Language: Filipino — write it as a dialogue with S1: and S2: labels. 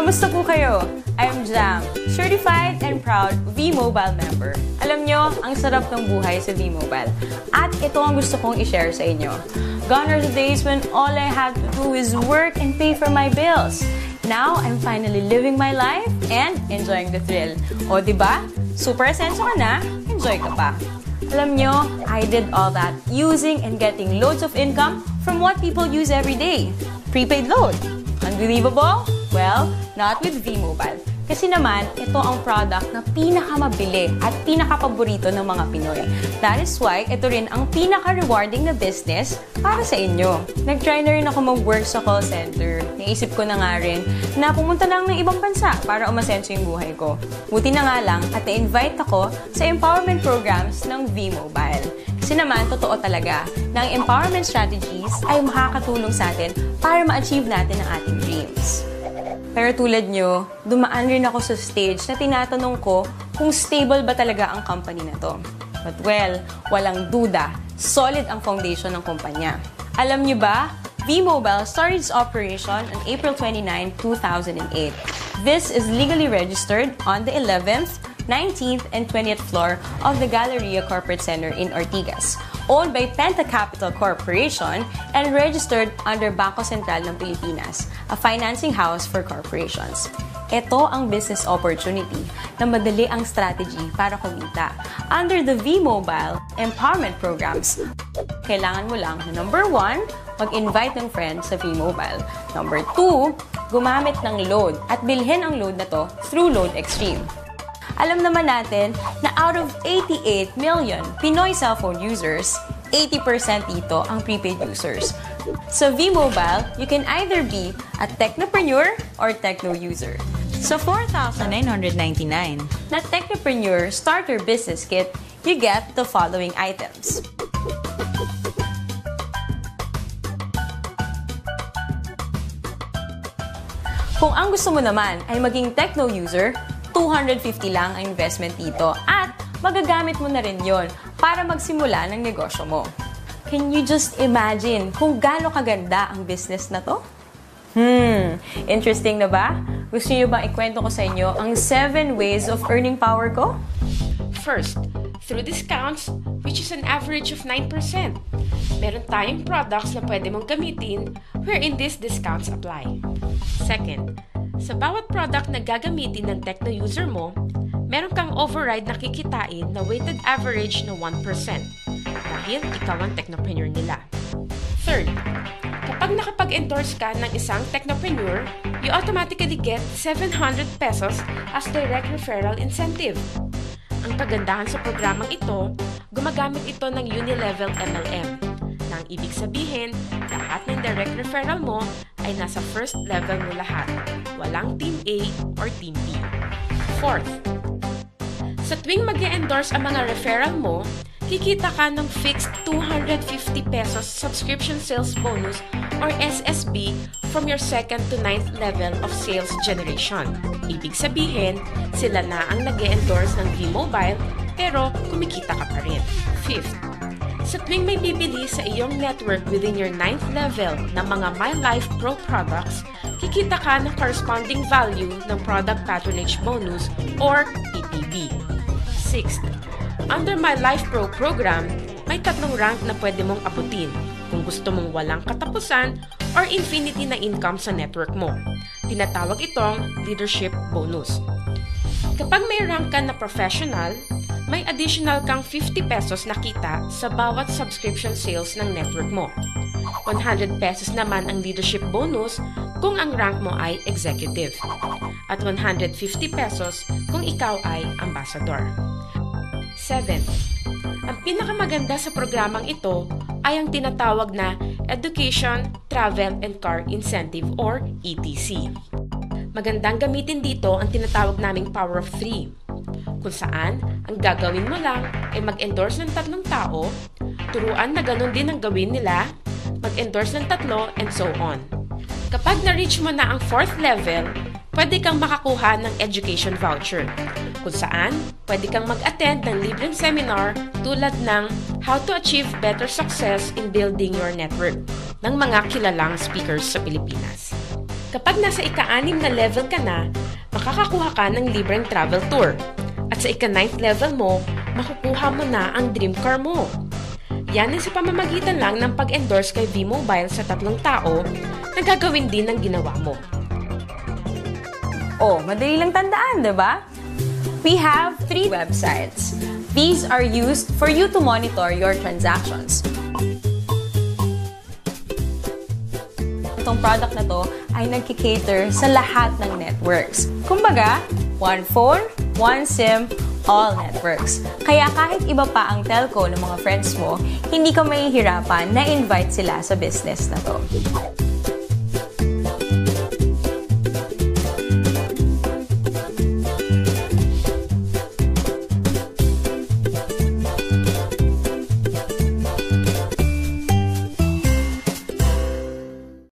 S1: Kamusta po kayo? I'm Jam, certified and proud V-Mobile member. Alam nyo, ang sarap ng buhay sa V-Mobile. At ito ang gusto kong i-share sa inyo. Gone are the days when all I had to do is work and pay for my bills. Now, I'm finally living my life and enjoying the thrill. O diba? Super asenso ka na, enjoy ka pa. Alam nyo, I did all that using and getting loads of income from what people use every day. Prepaid load. Unbelievable? Well, not with V-Mobile. Kasi naman, ito ang product na pinakamabili at pinakapaborito ng mga Pinoy. That is why, ito rin ang pinaka-rewarding na business para sa inyo. Nag-try na rin ako mag-work sa call center. Naisip ko na nga rin na pumunta lang ng ibang bansa para umasenso yung buhay ko. Buti na nga lang at na-invite ako sa empowerment programs ng V-Mobile. Kasi naman, totoo talaga na ang empowerment strategies ay makakatulong sa atin para ma-achieve natin ang ating dreams. Pero tulad nyo, dumaan rin ako sa stage na tinatanong ko kung stable ba talaga ang company na to. But well, walang duda, solid ang foundation ng kumpanya. Alam nyo ba, V-Mobile started its operation on April 29, 2008. This is legally registered on the 11th, 19th, and 20th floor of the Galleria Corporate Center in Ortigas, owned by Penta Capital Corporation and registered under Bangko Sentral ng Pilipinas, a financing house for corporations. Ito ang business opportunity na madali ang strategy para kumita. Under the V-Mobile Empowerment Programs, kailangan mo lang na number 1, mag-invite ng friends sa V-Mobile. Number 2, gumamit ng load at bilhin ang load na to through Load Extreme. Alam naman natin na out of 88 million Pinoy cellphone users, 80% dito ang prepaid users. Sa V-Mobile, you can either be a technopreneur or techno user. So 4,999 na Technopreneur Starter Business Kit, you get the following items. Kung ang gusto mo naman ay maging techno user, 250 lang ang investment dito at magagamit mo na rin yon para magsimula ng negosyo mo. Can you just imagine kung gaano kaganda ang business na to? Interesting na ba? Gusto niyo bang ikwento ko sa inyo ang 7 ways of earning power ko?
S2: First, through discounts, which is an average of 9%. Meron tayong products na pwede mong gamitin wherein these discounts apply. Second, sa bawat product na gagamitin ng techno user mo, meron kang override na kikitain na weighted average na 1% dahil ikaw ang technopreneur nila. Third, kapag nakapag-endorse ka ng isang technopreneur, you automatically get 700 pesos as direct referral incentive. Ang kagandahan sa programang ito, gumagamit ito ng Unilevel MLM. Nang ibig sabihin, lahat ng direct referral mo ay nasa first level mo lahat. Walang Team A or Team B. Fourth, sa tuwing mag-e-endorse ang mga referral mo, kikita ka ng fixed 250 pesos subscription sales bonus or SSB from your 2nd to 9th level of sales generation. Ibig sabihin, sila na ang nag-e-endorse ng V-Mobile pero kumikita ka pa rin. Fifth, sa tuwing may bibili sa iyong network within your 9th level ng mga My Life Pro products, kikita ka ng corresponding value ng Product Patronage Bonus or PPB. Sixth, under My Life Pro program, may 3 rank na pwede mong abutin kung gusto mong walang katapusan or infinity na income sa network mo. Tinatawag itong Leadership Bonus. Kapag may rank ka na professional, may additional kang 50 pesos na kita sa bawat subscription sales ng network mo. 100 pesos naman ang leadership bonus kung ang rank mo ay executive. At 150 pesos kung ikaw ay ambassador. 7. Ang pinakamaganda sa programang ito ay ang tinatawag na Education, Travel, and Car Incentive or ETC. Magandang gamitin dito ang tinatawag naming Power of 3. Kung saan, ang gagawin mo lang ay mag-endorse ng 3 tao, turuan na ganun din ang gawin nila, mag-endorse ng 3, and so on. Kapag na-reach mo na ang 4th level, pwede kang makakuha ng education voucher, kung saan pwede kang mag-attend ng libreng seminar tulad ng How to Achieve Better Success in Building Your Network ng mga kilalang speakers sa Pilipinas. Kapag nasa ika-6 na level ka na, makakakuha ka ng libreng travel tour. At sa ika-9th level mo, makukuha mo na ang dream car mo. Yan ay sa pamamagitan lang ng pag-endorse kay V-Mobile sa 3 tao na gagawin din ng ginawa mo.
S1: Oh, madali lang tandaan, di ba? We have 3 websites. These are used for you to monitor your transactions. Itong product na to ay nagkikater sa lahat ng networks. Kumbaga, one phone, one SIM, all networks. Kaya kahit iba pa ang telco ng mga friends mo, hindi ka mahihirapan na invite sila sa business na to.